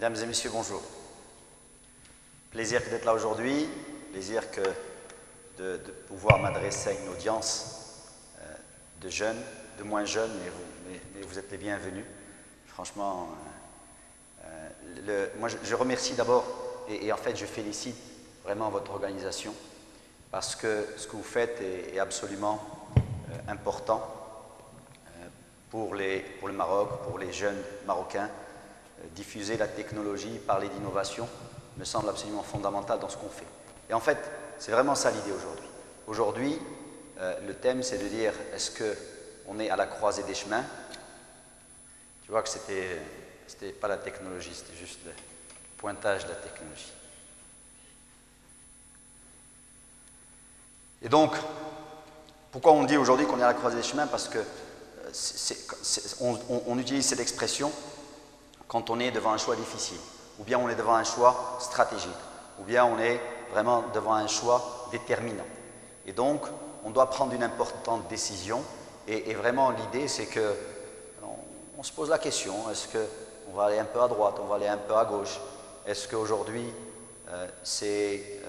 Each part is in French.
Mesdames et messieurs, bonjour. Plaisir d'être là aujourd'hui, plaisir de pouvoir m'adresser à une audience de jeunes, de moins jeunes, mais vous êtes les bienvenus. Franchement, moi je remercie d'abord et en fait je félicite vraiment votre organisation parce que ce que vous faites est absolument important pour le Maroc, pour les jeunes Marocains. Diffuser la technologie, parler d'innovation me semble absolument fondamental dans ce qu'on fait. Et en fait, c'est vraiment ça l'idée aujourd'hui. Aujourd'hui, le thème c'est de dire est-ce qu'on est à la croisée des chemins? Tu vois que c'était pas la technologie, c'était juste le pointage de la technologie. Et donc, pourquoi on dit aujourd'hui qu'on est à la croisée des chemins? Parce que on utilise cette expression quand on est devant un choix difficile, ou bien on est devant un choix stratégique, ou bien on est vraiment devant un choix déterminant. Et donc, on doit prendre une importante décision, et vraiment l'idée c'est que on se pose la question, est-ce qu'on va aller un peu à droite, on va aller un peu à gauche? Est-ce qu'aujourd'hui, c'est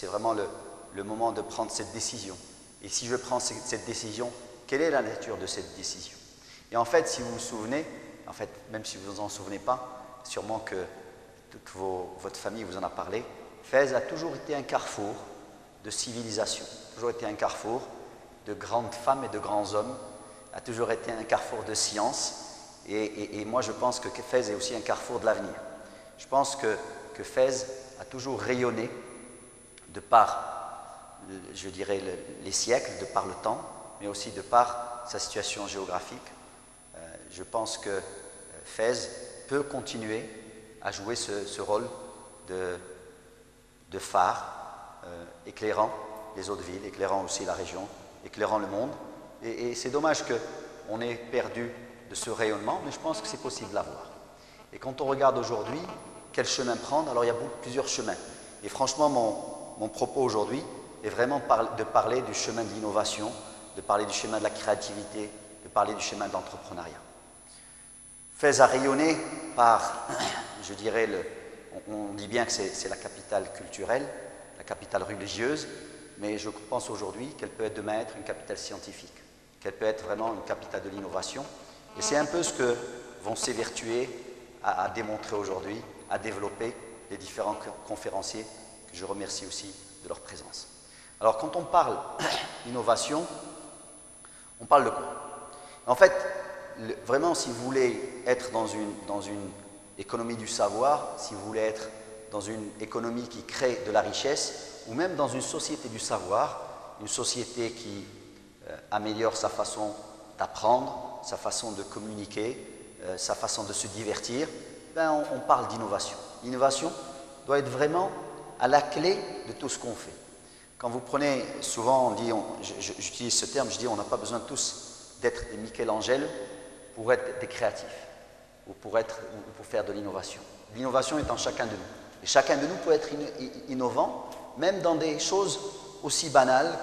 vraiment le moment de prendre cette décision? Et si je prends cette décision, quelle est la nature de cette décision? Et en fait, si vous vous souvenez, en fait, même si vous ne vous en souvenez pas, sûrement que votre famille vous en a parlé, Fès a toujours été un carrefour de civilisation, toujours été un carrefour de grandes femmes et de grands hommes, a toujours été un carrefour de science, et moi je pense que Fès est aussi un carrefour de l'avenir. Je pense que Fès a toujours rayonné de par, je dirais, les siècles, de par le temps, mais aussi de par sa situation géographique. Je pense que Fès peut continuer à jouer ce rôle de phare, éclairant les autres villes, éclairant aussi la région, éclairant le monde. Et c'est dommage qu'on ait perdu de ce rayonnement, mais je pense que c'est possible de l'avoir. Et quand on regarde aujourd'hui, quel chemin prendre? Alors il y a plusieurs chemins. Et franchement, mon propos aujourd'hui est vraiment de parler du chemin de l'innovation, de parler du chemin de la créativité, de parler du chemin de l'entrepreneuriat. Fès a rayonné par, je dirais, on dit bien que c'est la capitale culturelle, la capitale religieuse, mais je pense aujourd'hui qu'elle peut demain être une capitale scientifique, qu'elle peut être vraiment une capitale de l'innovation. Et c'est un peu ce que vont s'évertuer à démontrer aujourd'hui, à développer les différents conférenciers, que je remercie aussi de leur présence. Alors quand on parle d'innovation, on parle de quoi? En fait, vraiment, si vous voulez être dans une économie du savoir, si vous voulez être dans une économie qui crée de la richesse, ou même dans une société du savoir, une société qui améliore sa façon d'apprendre, sa façon de communiquer, sa façon de se divertir, ben on parle d'innovation. L'innovation doit être vraiment à la clé de tout ce qu'on fait. Quand vous prenez, souvent on dit, j'utilise ce terme, je dis on n'a pas besoin tous d'être des Michel-Angèle pour être des créatifs ou pour faire de l'innovation. L'innovation est en chacun de nous. Et chacun de nous peut être innovant, même dans des choses aussi banales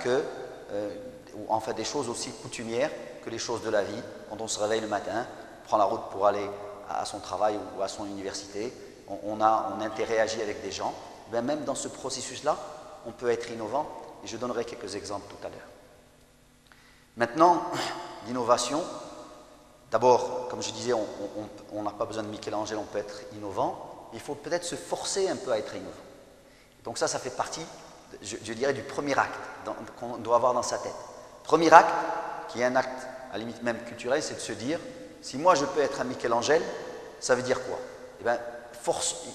ou en fait des choses aussi coutumières que les choses de la vie. Quand on se réveille le matin, on prend la route pour aller à son travail ou à son université, on interagit avec des gens, bien même dans ce processus-là, on peut être innovant, et je donnerai quelques exemples tout à l'heure. Maintenant, l'innovation, d'abord, comme je disais, on n'a pas besoin de Michel-Angèle, on peut être innovant, mais il faut peut-être se forcer un peu à être innovant. Donc ça fait partie, je dirais, du premier acte qu'on doit avoir dans sa tête. Premier acte, qui est un acte à la limite même culturel, c'est de se dire, si moi je peux être un Michel-Angèle, ça veut dire quoi? Eh bien,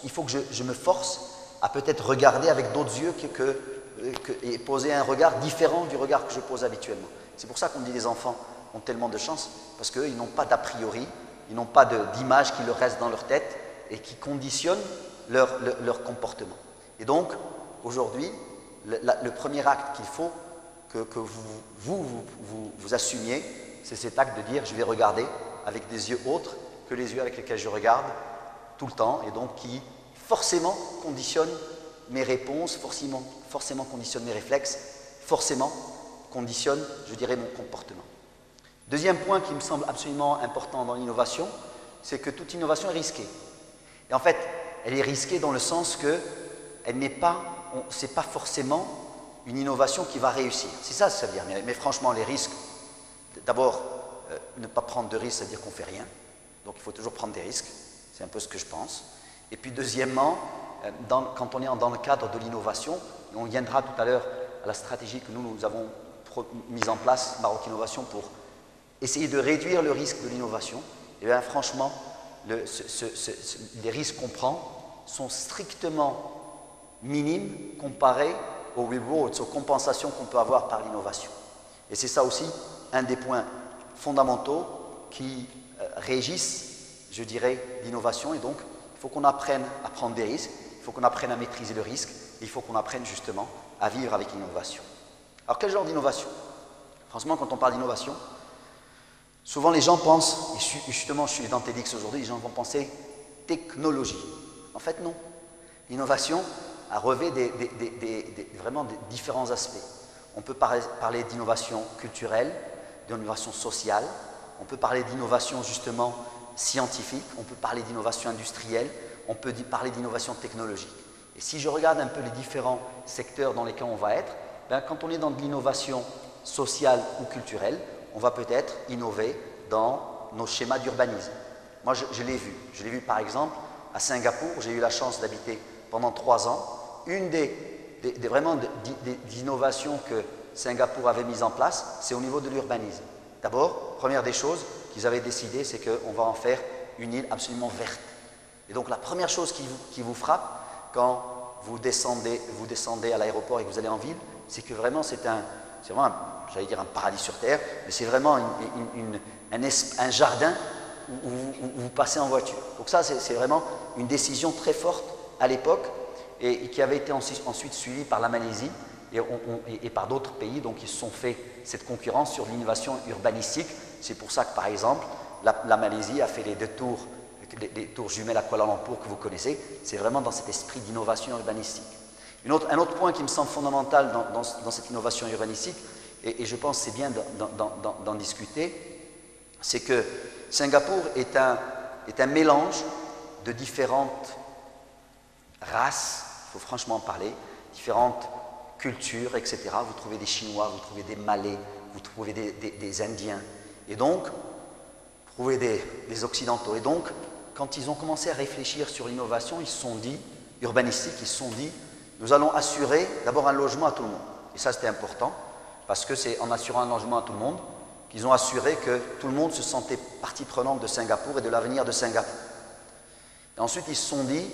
il faut que je me force à peut-être regarder avec d'autres yeux et poser un regard différent du regard que je pose habituellement. C'est pour ça qu'on dit les enfants ont tellement de chance, parce qu'eux, ils n'ont pas d'a priori, ils n'ont pas d'image qui leur reste dans leur tête et qui conditionne leur comportement. Et donc, aujourd'hui, le premier acte qu'il faut que vous assumiez, c'est cet acte de dire, je vais regarder avec des yeux autres que les yeux avec lesquels je regarde tout le temps, et donc qui forcément conditionne mes réponses, forcément conditionne mes réflexes, forcément conditionne, je dirais, mon comportement. Deuxième point qui me semble absolument important dans l'innovation, c'est que toute innovation est risquée. Et en fait, elle est risquée dans le sens que ce n'est pas forcément une innovation qui va réussir. C'est ça, ça veut dire. Mais franchement, les risques, d'abord, ne pas prendre de risques, ça veut dire qu'on ne fait rien. Donc il faut toujours prendre des risques. C'est un peu ce que je pense. Et puis deuxièmement, quand on est dans le cadre de l'innovation, on viendra tout à l'heure à la stratégie que nous avons mise en place, Maroc Innovation, pour essayer de réduire le risque de l'innovation. Et bien franchement, les risques qu'on prend sont strictement minimes comparés aux rewards, aux compensations qu'on peut avoir par l'innovation. Et c'est ça aussi un des points fondamentaux qui régissent, je dirais, l'innovation. Et donc, il faut qu'on apprenne à prendre des risques, il faut qu'on apprenne à maîtriser le risque, et il faut qu'on apprenne justement à vivre avec l'innovation. Alors, quel genre d'innovation? Franchement, quand on parle d'innovation, souvent les gens pensent, et justement je suis dans TEDx aujourd'hui, les gens vont penser technologie. En fait, non. L'innovation revêt vraiment des différents aspects. On peut parler d'innovation culturelle, d'innovation sociale, on peut parler d'innovation justement scientifique, on peut parler d'innovation industrielle, on peut parler d'innovation technologique. Et si je regarde un peu les différents secteurs dans lesquels on va être, ben, quand on est dans de l'innovation sociale ou culturelle, on va peut-être innover dans nos schémas d'urbanisme. Moi, je l'ai vu. Je l'ai vu par exemple à Singapour, j'ai eu la chance d'habiter pendant 3 ans. Une des innovations que Singapour avait mises en place, c'est au niveau de l'urbanisme. D'abord, première des choses qu'ils avaient décidé, c'est qu'on va en faire une île absolument verte. Et donc la première chose qui vous frappe quand vous descendez à l'aéroport et que vous allez en ville, c'est que vraiment c'est vraiment, j'allais dire un paradis sur terre, mais c'est vraiment un jardin où vous passez en voiture. Donc ça, c'est vraiment une décision très forte à l'époque et qui avait été ensuite suivie par la Malaisie et par d'autres pays. Donc ils se sont fait cette concurrence sur l'innovation urbanistique. C'est pour ça que par exemple, la Malaisie a fait les tours jumelles à Kuala Lumpur que vous connaissez. C'est vraiment dans cet esprit d'innovation urbanistique. Un autre point qui me semble fondamental dans cette innovation urbanistique, et je pense que c'est bien d'en discuter, c'est que Singapour est un mélange de différentes races, il faut franchement en parler, différentes cultures, etc. Vous trouvez des Chinois, vous trouvez des Malais, vous trouvez des Indiens, et donc, vous trouvez des Occidentaux. Et donc, quand ils ont commencé à réfléchir sur l'innovation, ils se sont dit, urbanistique, ils se sont dit, nous allons assurer d'abord un logement à tout le monde. Et ça, c'était important, parce que c'est en assurant un logement à tout le monde qu'ils ont assuré que tout le monde se sentait partie prenante de Singapour et de l'avenir de Singapour. Et ensuite, ils se sont dit,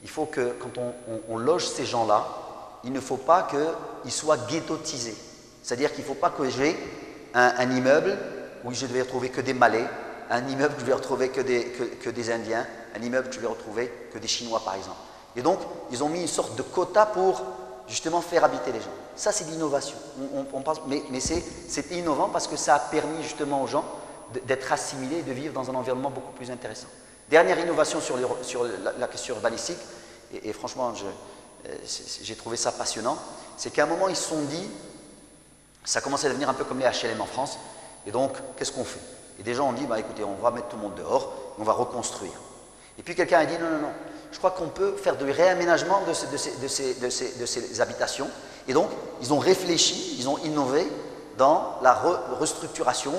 il faut que quand on loge ces gens-là, il ne faut pas qu'ils soient ghettotisés. C'est-à-dire qu'il ne faut pas que j'ai un immeuble où je vais retrouver que des Malais, un immeuble où je vais retrouver que des Indiens, un immeuble où je vais retrouver que des Chinois, par exemple. Et donc, ils ont mis une sorte de quota pour justement faire habiter les gens. Ça, c'est de l'innovation. Mais c'est innovant parce que ça a permis justement aux gens d'être assimilés et de vivre dans un environnement beaucoup plus intéressant. Dernière innovation sur la question urbanistique, et franchement, j'ai trouvé ça passionnant, c'est qu'à un moment, ils se sont dit, ça commençait à devenir un peu comme les HLM en France, et donc, qu'est-ce qu'on fait? Et des gens ont dit, bah, écoutez, on va mettre tout le monde dehors, on va reconstruire. Et puis quelqu'un a dit, non, non, non, je crois qu'on peut faire du réaménagement de ces habitations. Et donc, ils ont réfléchi, ils ont innové dans la restructuration,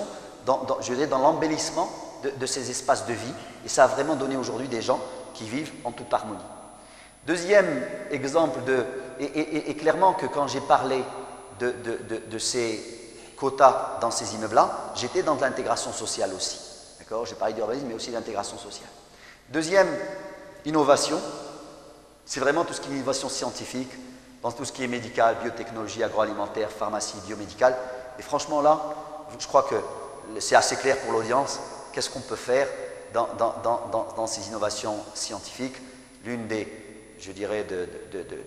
dans l'embellissement de ces espaces de vie. Et ça a vraiment donné aujourd'hui des gens qui vivent en toute harmonie. Deuxième exemple et clairement que quand j'ai parlé de ces quotas dans ces immeubles-là, j'étais dans de l'intégration sociale aussi. D'accord? J'ai parlé d'urbanisme, mais aussi d'intégration sociale. Deuxième innovation, c'est vraiment tout ce qui est innovation scientifique, dans tout ce qui est médical, biotechnologie, agroalimentaire, pharmacie, biomédicale. Et franchement là, je crois que c'est assez clair pour l'audience, qu'est-ce qu'on peut faire dans ces innovations scientifiques. L'une je dirais,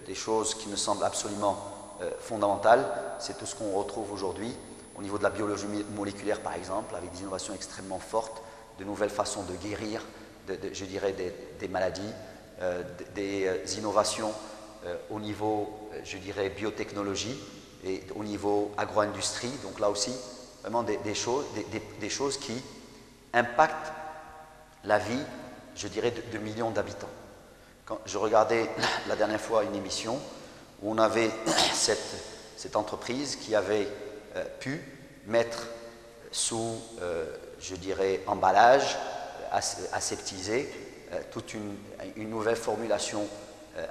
des choses qui me semblent absolument fondamentales, c'est tout ce qu'on retrouve aujourd'hui au niveau de la biologie moléculaire par exemple, avec des innovations extrêmement fortes, de nouvelles façons de guérir, je dirais, des maladies, des innovations au niveau, je dirais, biotechnologie et au niveau agro-industrie. Donc là aussi, vraiment des choses qui impactent la vie, je dirais, de millions d'habitants. Quand je regardais la dernière fois une émission où on avait cette entreprise qui avait pu mettre sous, je dirais, emballage aseptisé toute une nouvelle formulation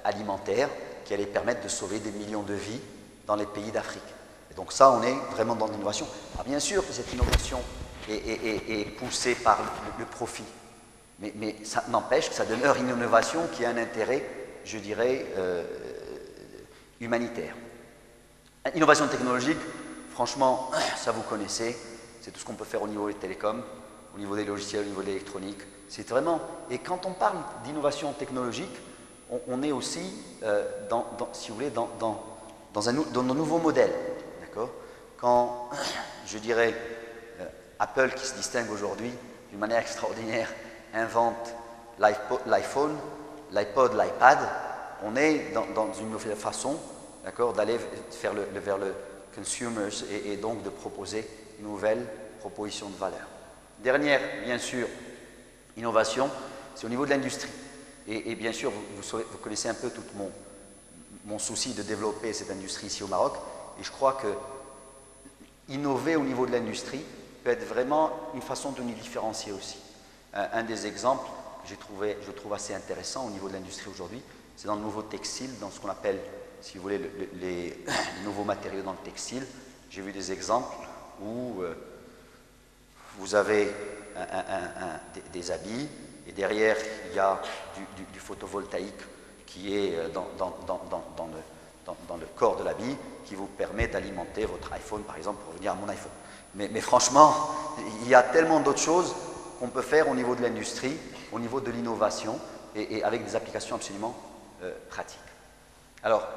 alimentaire qui allait permettre de sauver des millions de vies dans les pays d'Afrique. Et donc ça, on est vraiment dans l'innovation. Alors bien sûr que cette innovation est poussée par le profit, mais ça n'empêche que ça demeure une innovation qui a un intérêt, je dirais, humanitaire. Innovation technologique, franchement, ça vous connaissez, c'est tout ce qu'on peut faire au niveau des télécoms, au niveau des logiciels, au niveau de l'électronique. C'est vraiment... Et quand on parle d'innovation technologique, on est aussi, si vous voulez, dans un nouveau modèle. D'accord ? Quand, je dirais, Apple, qui se distingue aujourd'hui d'une manière extraordinaire, invente l'iPhone, l'iPod, l'iPad, on est dans une nouvelle façon, d'accord, d'aller vers le consumers et donc de proposer une nouvelle proposition de valeur. Dernière, bien sûr, innovation, c'est au niveau de l'industrie. Et bien sûr, vous connaissez un peu tout mon souci de développer cette industrie ici au Maroc. Et je crois que innover au niveau de l'industrie peut être vraiment une façon de nous différencier aussi. Un des exemples que je trouve assez intéressant au niveau de l'industrie aujourd'hui, c'est dans le nouveau textile, dans ce qu'on appelle, si vous voulez, les nouveaux matériaux dans le textile. J'ai vu des exemples où vous avez des habits et derrière il y a du photovoltaïque qui est dans le corps de l'habit qui vous permet d'alimenter votre iPhone par exemple, pour revenir à mon iPhone. Mais franchement, il y a tellement d'autres choses qu'on peut faire au niveau de l'industrie, au niveau de l'innovation et avec des applications absolument pratiques. Alors,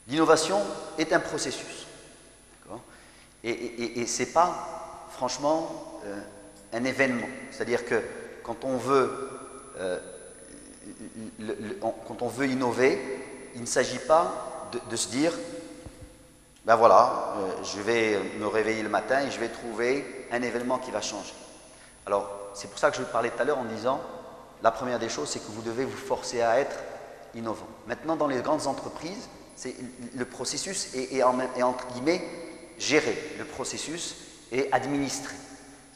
l'innovation est un processus. Et ce n'est pas, franchement, un événement. C'est-à-dire que quand on veut innover, il ne s'agit pas de se dire, ben voilà, je vais me réveiller le matin et je vais trouver un événement qui va changer. Alors, c'est pour ça que je parlais tout à l'heure en disant, la première des choses, c'est que vous devez vous forcer à être innovant. Maintenant, dans les grandes entreprises, le processus est entre guillemets géré. Le processus est administré.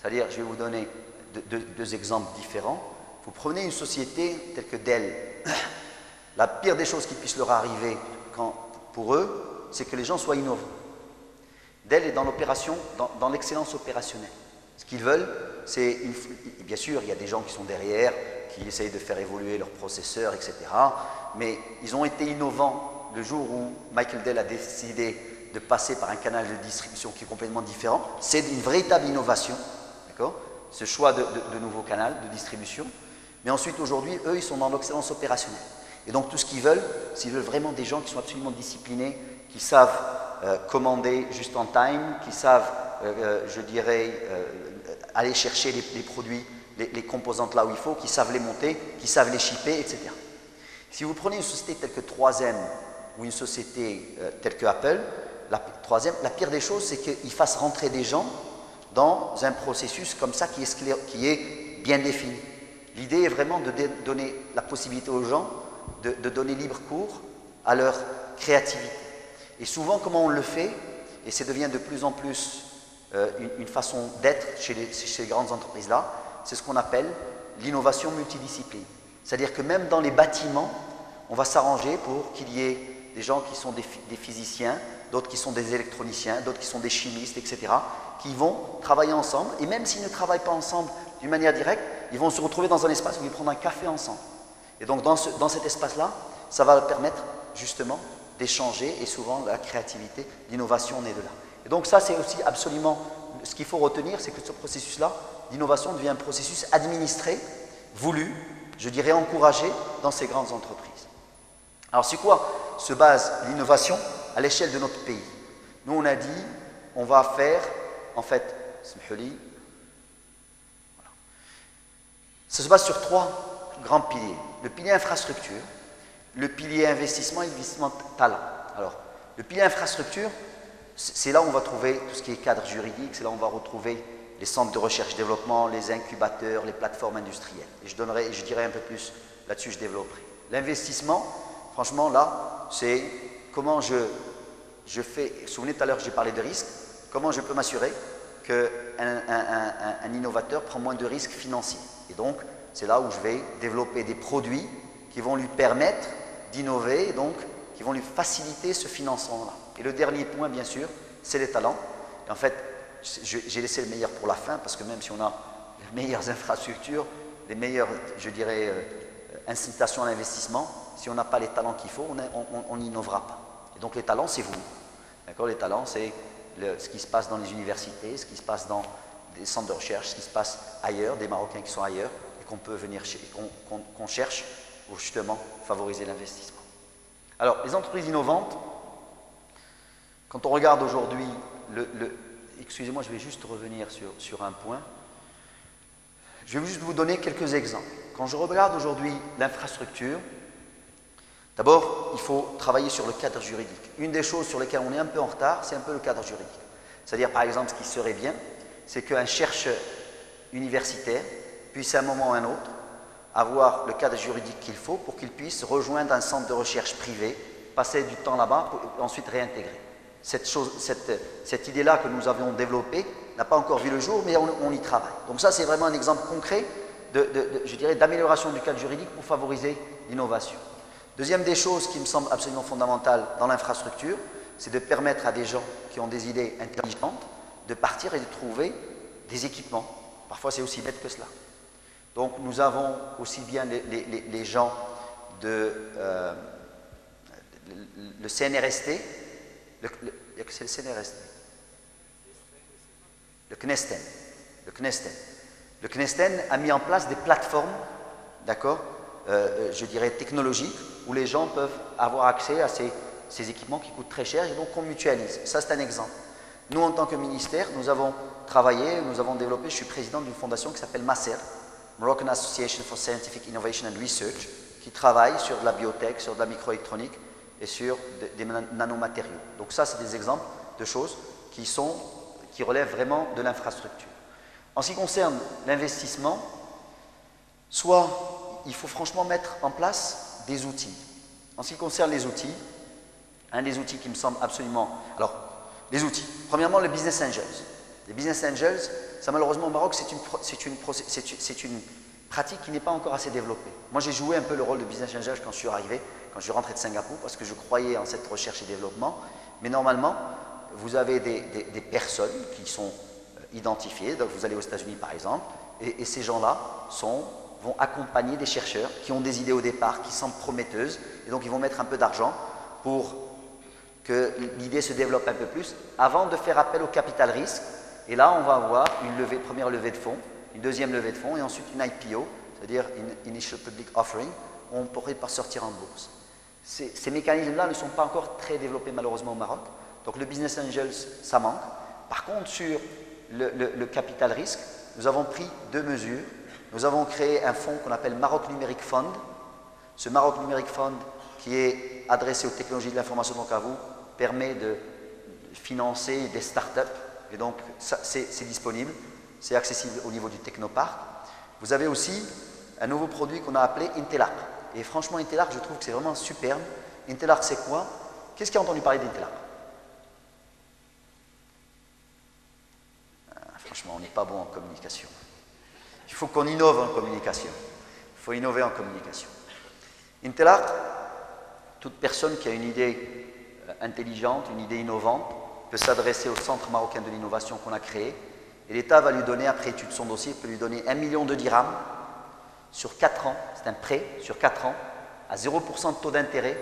C'est-à-dire, je vais vous donner deux exemples différents. Vous prenez une société telle que Dell. La pire des choses qui puissent leur arriver pour eux, c'est que les gens soient innovants. Dell est dans l'opération, dans l'excellence opérationnelle. Ce qu'ils veulent, c'est, bien sûr, il y a des gens qui sont derrière, qui essayent de faire évoluer leurs processeurs, etc. Mais ils ont été innovants le jour où Michael Dell a décidé de passer par un canal de distribution qui est complètement différent. C'est une véritable innovation, d'accord ? Ce choix de nouveau canal de distribution. Mais ensuite, aujourd'hui, eux, ils sont dans l'excellence opérationnelle. Et donc, tout ce qu'ils veulent, c'est qu'ils veulent vraiment des gens qui sont absolument disciplinés, qui savent commander juste en time, qui savent, je dirais, aller chercher les produits, les composantes là où il faut, qui savent les monter, qui savent les shipper, etc. Si vous prenez une société telle que 3M ou une société telle que Apple, la pire des choses, c'est qu'ils fassent rentrer des gens dans un processus comme ça qui est bien défini. L'idée est vraiment de donner la possibilité aux gens de donner libre cours à leur créativité. Et souvent, comment on le fait, et ça devient de plus en plus une façon d'être chez les grandes entreprises-là, c'est ce qu'on appelle l'innovation multidiscipline. C'est-à-dire que même dans les bâtiments, on va s'arranger pour qu'il y ait des gens qui sont des physiciens, d'autres qui sont des électroniciens, d'autres qui sont des chimistes, etc., qui vont travailler ensemble. Et même s'ils ne travaillent pas ensemble d'une manière directe, ils vont se retrouver dans un espace où ils prennent un café ensemble. Et donc dans cet espace-là, ça va leur permettre justement d'échanger et souvent la créativité, l'innovation naît de là. Et donc ça, c'est aussi absolument, ce qu'il faut retenir, c'est que ce processus-là, d'innovation devient un processus administré, voulu, je dirais encouragé dans ces grandes entreprises. Alors sur quoi se base l'innovation à l'échelle de notre pays? Nous, on a dit, on va faire, en fait, voilà. Ça se base sur 3 grands piliers. Le pilier infrastructure, le pilier investissement et l'investissement talent. Alors, le pilier infrastructure, c'est là où on va trouver tout ce qui est cadre juridique, c'est là où on va retrouver les centres de recherche et développement, les incubateurs, les plateformes industrielles. Et je dirais un peu plus là-dessus je développerai. L'investissement, franchement là, c'est comment je fais, vous vous souvenez tout à l'heure j'ai parlé de risque, comment je peux m'assurer qu'un innovateur prend moins de risques financiers. Et donc, c'est là où je vais développer des produits qui vont lui permettre d'innover et donc qui vont lui faciliter ce financement-là. Et le dernier point, bien sûr, c'est les talents. Et en fait, j'ai laissé le meilleur pour la fin parce que même si on a les meilleures infrastructures, les meilleures, je dirais, incitations à l'investissement, si on n'a pas les talents qu'il faut, on n'innovera pas. Et donc les talents, c'est vous. D'accord? Les talents, c'est ce qui se passe dans les universités, ce qui se passe dans des centres de recherche, ce qui se passe ailleurs, des Marocains qui sont ailleurs et qu'on peut venir, qu'on cherche pour justement favoriser l'investissement. Alors, les entreprises innovantes, quand on regarde aujourd'hui, excusez-moi, je vais juste revenir sur un point. Je vais juste vous donner quelques exemples. Quand je regarde aujourd'hui l'infrastructure, d'abord, il faut travailler sur le cadre juridique. Une des choses sur lesquelles on est un peu en retard, c'est un peu le cadre juridique. C'est-à-dire, par exemple, ce qui serait bien, c'est qu'un chercheur universitaire puisse à un moment ou à un autre avoir le cadre juridique qu'il faut pour qu'il puisse rejoindre un centre de recherche privé, passer du temps là-bas et ensuite réintégrer. Cette idée-là que nous avions développée n'a pas encore vu le jour, mais on y travaille. Donc ça, c'est vraiment un exemple concret je dirais, d'amélioration du cadre juridique pour favoriser l'innovation. Deuxième des choses qui me semble absolument fondamentale dans l'infrastructure, c'est de permettre à des gens qui ont des idées intelligentes de partir et de trouver des équipements. Parfois, c'est aussi bête que cela. Donc, nous avons aussi bien les gens le CNRST, c'est le CNRST, le CNESTEN. Le CNESTEN a mis en place des plateformes, d'accord, je dirais technologiques, où les gens peuvent avoir accès à ces équipements qui coûtent très cher et donc qu'on mutualise. Ça, c'est un exemple. Nous, en tant que ministère, nous avons travaillé, nous avons développé, je suis président d'une fondation qui s'appelle MASER, Moroccan Association for Scientific Innovation and Research, qui travaille sur de la biotech, sur de la microélectronique et sur des nanomatériaux. Donc ça, c'est des exemples de choses qui relèvent vraiment de l'infrastructure. En ce qui concerne l'investissement, soit il faut franchement mettre en place des outils. En ce qui concerne les outils, un des outils qui me semble absolument... Alors, les outils. Premièrement, les business angels. Les business angels, ça malheureusement au Maroc, c'est une pratique qui n'est pas encore assez développée. Moi, j'ai joué un peu le rôle de business angel quand je suis arrivé, quand je suis rentré de Singapour, parce que je croyais en cette recherche et développement. Mais normalement, vous avez des personnes qui sont identifiées. Donc, vous allez aux États-Unis, par exemple, et ces gens-là vont accompagner des chercheurs qui ont des idées au départ, qui semblent prometteuses, et donc ils vont mettre un peu d'argent pour que l'idée se développe un peu plus, avant de faire appel au capital risque. Et là, on va avoir une première levée de fonds, une deuxième levée de fonds, et ensuite une IPO, c'est-à-dire une Initial Public Offering, où on pourrait pas sortir en bourse. Ces mécanismes-là ne sont pas encore très développés malheureusement au Maroc, donc le business angels, ça manque. Par contre, sur le capital risque, nous avons pris 2 mesures. Nous avons créé un fonds qu'on appelle Maroc Numeric Fund. Ce Maroc Numeric Fund, qui est adressé aux technologies de l'information, donc à vous, permet de financer des startups. Et donc, c'est disponible, c'est accessible au niveau du Technopark. Vous avez aussi un nouveau produit qu'on a appelé Intelarc. Et franchement, Intelarc, je trouve que c'est vraiment superbe. Intelarc, c'est quoi? Qu'est-ce qui a entendu parler d'Intelarc? Franchement, on n'est pas bon en communication. Il faut qu'on innove en communication. Il faut innover en communication. Intelarc, toute personne qui a une idée intelligente, une idée innovante, peut s'adresser au Centre marocain de l'innovation qu'on a créé. Et l'État va lui donner, après étude de son dossier, peut lui donner 1 million de dirhams sur 4 ans. C'est un prêt sur 4 ans, à 0% de taux d'intérêt.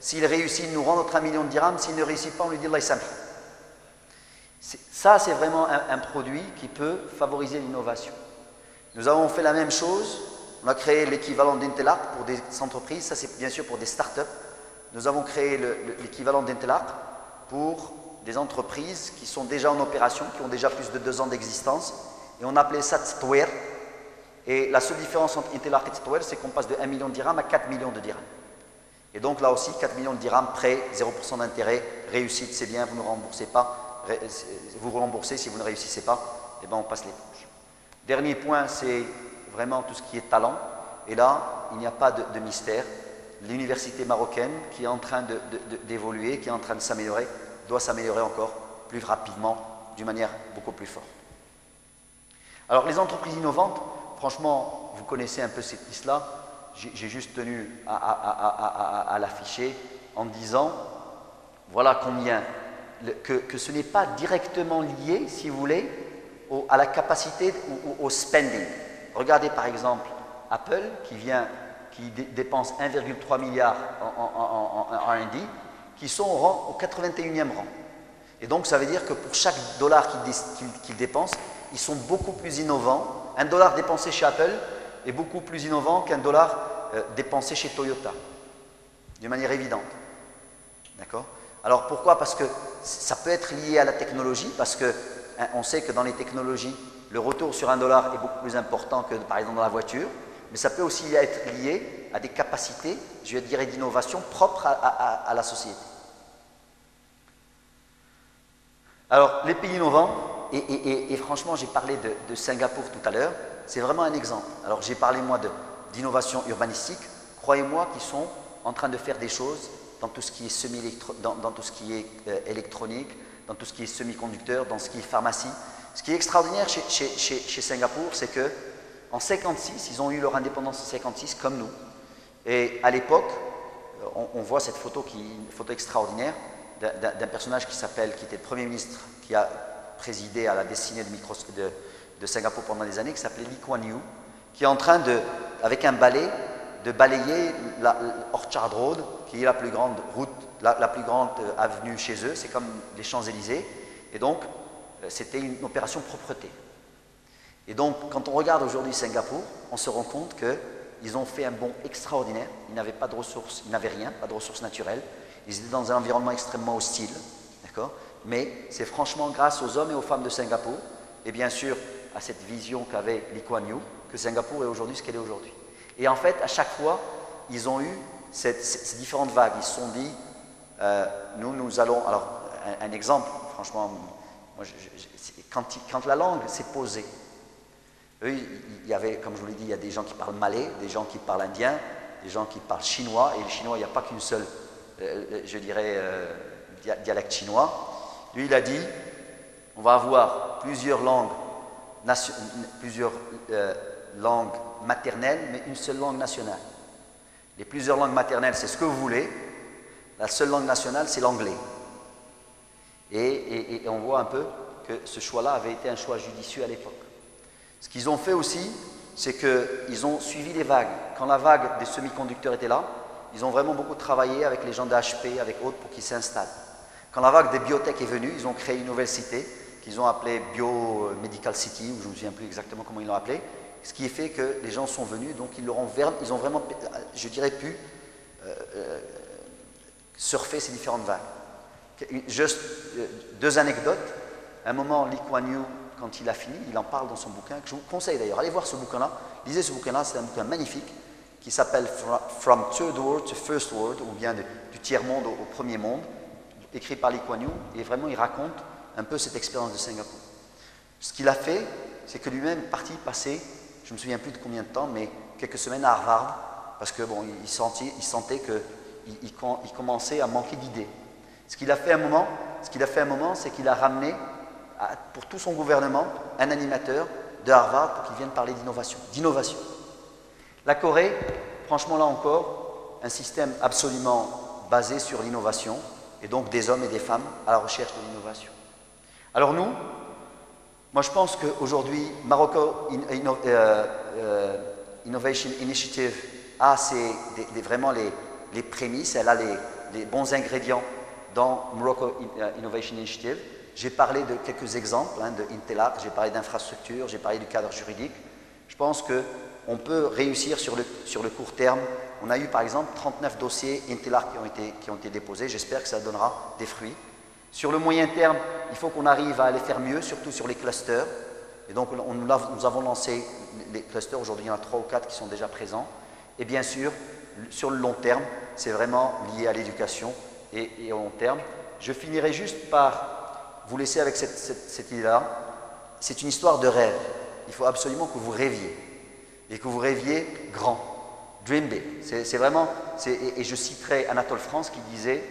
S'il réussit, il nous rend notre 1 million de dirhams. S'il ne réussit pas, on lui dit Allah ysamh. Ça, c'est vraiment un produit qui peut favoriser l'innovation. Nous avons fait la même chose. On a créé l'équivalent d'Intelarc pour des entreprises. Ça, c'est bien sûr pour des startups. Nous avons créé l'équivalent d'Intelarc pour des entreprises qui sont déjà en opération, qui ont déjà plus de 2 ans d'existence. Et on appelait ça Tstouer. Et la seule différence entre Intelarc et Tstouer, c'est qu'on passe de 1 million de dirhams à 4 millions de dirhams. Et donc là aussi, 4 millions de dirhams, prêt, 0% d'intérêt, réussite, c'est bien, vous ne remboursez pas. Vous remboursez, si vous ne réussissez pas, eh ben on passe l'éponge. Dernier point, c'est vraiment tout ce qui est talent. Et là, il n'y a pas de mystère. L'université marocaine, qui est en train d'évoluer, qui est en train de s'améliorer, doit s'améliorer encore plus rapidement, d'une manière beaucoup plus forte. Alors, les entreprises innovantes, franchement, vous connaissez un peu cette liste-là. J'ai juste tenu à l'afficher en disant, voilà combien, que ce n'est pas directement lié, si vous voulez, à la capacité ou au spending. Regardez par exemple Apple qui dépense 1,3 milliard en R&D, qui sont au 81e rang. Et donc ça veut dire que pour chaque dollar qu'ils dépensent, ils sont beaucoup plus innovants. Un dollar dépensé chez Apple est beaucoup plus innovant qu'un dollar dépensé chez Toyota, d'une manière évidente. D'accord? Alors pourquoi? Parce que ça peut être lié à la technologie, parce qu'on sait que dans les technologies, le retour sur un dollar est beaucoup plus important que par exemple dans la voiture, mais ça peut aussi être lié à des capacités, je dirais, d'innovation propres à la société. Alors, les pays innovants, et franchement, j'ai parlé de Singapour tout à l'heure, c'est vraiment un exemple. Alors, j'ai parlé, moi, d'innovation urbanistique. Croyez-moi qu'ils sont en train de faire des choses dans tout ce qui est dans tout ce qui est électronique, dans tout ce qui est semi-conducteur, dans ce qui est pharmacie. Ce qui est extraordinaire chez Singapour, c'est que en 1956, ils ont eu leur indépendance en 1956, comme nous. Et à l'époque, on voit cette photo qui est une photo extraordinaire d'un personnage qui était le Premier ministre, qui a présidé à la destinée de Singapour pendant des années, qui s'appelait Lee Kuan Yew, qui est en train avec un balai, de balayer Orchard Road, qui est la plus grande route, la plus grande avenue chez eux, c'est comme les Champs-Élysées. Et donc, c'était une opération propreté. Et donc, quand on regarde aujourd'hui Singapour, on se rend compte qu'ils ont fait un bond extraordinaire. Ils n'avaient pas de ressources, ils n'avaient rien, pas de ressources naturelles. Ils étaient dans un environnement extrêmement hostile, d'accord? Mais c'est franchement grâce aux hommes et aux femmes de Singapour, et bien sûr à cette vision qu'avait Lee Kuan Yew, que Singapour est aujourd'hui ce qu'elle est aujourd'hui. Et en fait, à chaque fois, ils ont eu ces différentes vagues. Ils se sont dit, nous allons... Alors, un exemple, franchement, moi, quand la langue s'est posée, eux, il y avait, comme je vous l'ai dit, il y a des gens qui parlent malais, des gens qui parlent indien, des gens qui parlent chinois, et les chinois, il n'y a pas qu'une seule, je dirais, dialecte chinois. Lui, il a dit, on va avoir plusieurs langues maternelles, mais une seule langue nationale. Les plusieurs langues maternelles, c'est ce que vous voulez. La seule langue nationale, c'est l'anglais. Et on voit un peu que ce choix-là avait été un choix judicieux à l'époque. Ce qu'ils ont fait aussi, c'est qu'ils ont suivi les vagues. Quand la vague des semi-conducteurs était là, ils ont vraiment beaucoup travaillé avec les gens d'HP, avec autres, pour qu'ils s'installent. Quand la vague des biotech est venue, ils ont créé une nouvelle cité qu'ils ont appelée Biomedical City, ou je ne me souviens plus exactement comment ils l'ont appelée, ce qui fait que les gens sont venus, donc ils ont vraiment, je dirais, pu surfer ces différentes vagues. Juste deux anecdotes. À un moment, Lee Kuan Yew, quand il a fini, il en parle dans son bouquin, que je vous conseille d'ailleurs, allez voir ce bouquin-là, lisez ce bouquin-là, c'est un bouquin magnifique, qui s'appelle From Third World to First World, ou bien du tiers-monde au premier monde, écrit par Lee Kuan Yew, et vraiment il raconte un peu cette expérience de Singapour. Ce qu'il a fait, c'est que lui-même est parti passer, je ne me souviens plus de combien de temps, mais quelques semaines à Harvard, parce que bon, il sentait qu'il commençait à manquer d'idées. Ce qu'il a fait à un moment, c'est qu'il a ramené pour tout son gouvernement un animateur de Harvard pour qu'il vienne parler d'innovation. La Corée, franchement là encore, un système absolument basé sur l'innovation, et donc des hommes et des femmes à la recherche de l'innovation. Alors nous, moi je pense qu'aujourd'hui, Morocco Innovation Initiative a vraiment les prémices, elle a les bons ingrédients dans Morocco Innovation Initiative. J'ai parlé de quelques exemples, de Intelac, j'ai parlé d'infrastructure, j'ai parlé du cadre juridique. Je pense qu'on peut réussir sur le court terme. On a eu par exemple 39 dossiers Intelac qui ont été déposés, j'espère que ça donnera des fruits. Sur le moyen terme, il faut qu'on arrive à aller faire mieux, surtout sur les clusters. Et donc nous avons lancé les clusters, aujourd'hui il y en a 3 ou 4 qui sont déjà présents. Et bien sûr, sur le long terme, c'est vraiment lié à l'éducation et au long terme. Je finirai juste par vous laisser avec cette idée-là. C'est une histoire de rêve. Il faut absolument que vous rêviez, et que vous rêviez grand. Dream big. C'est vraiment, et je citerai Anatole France qui disait,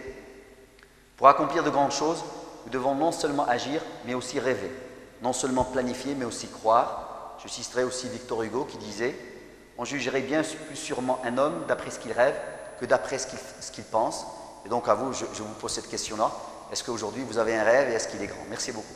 pour accomplir de grandes choses, nous devons non seulement agir, mais aussi rêver. Non seulement planifier, mais aussi croire. Je citerai aussi Victor Hugo qui disait, on jugerait bien plus sûrement un homme d'après ce qu'il rêve que d'après ce qu'il pense. Et donc à vous, je vous pose cette question-là. Est-ce qu'aujourd'hui vous avez un rêve et est-ce qu'il est grand? Merci beaucoup.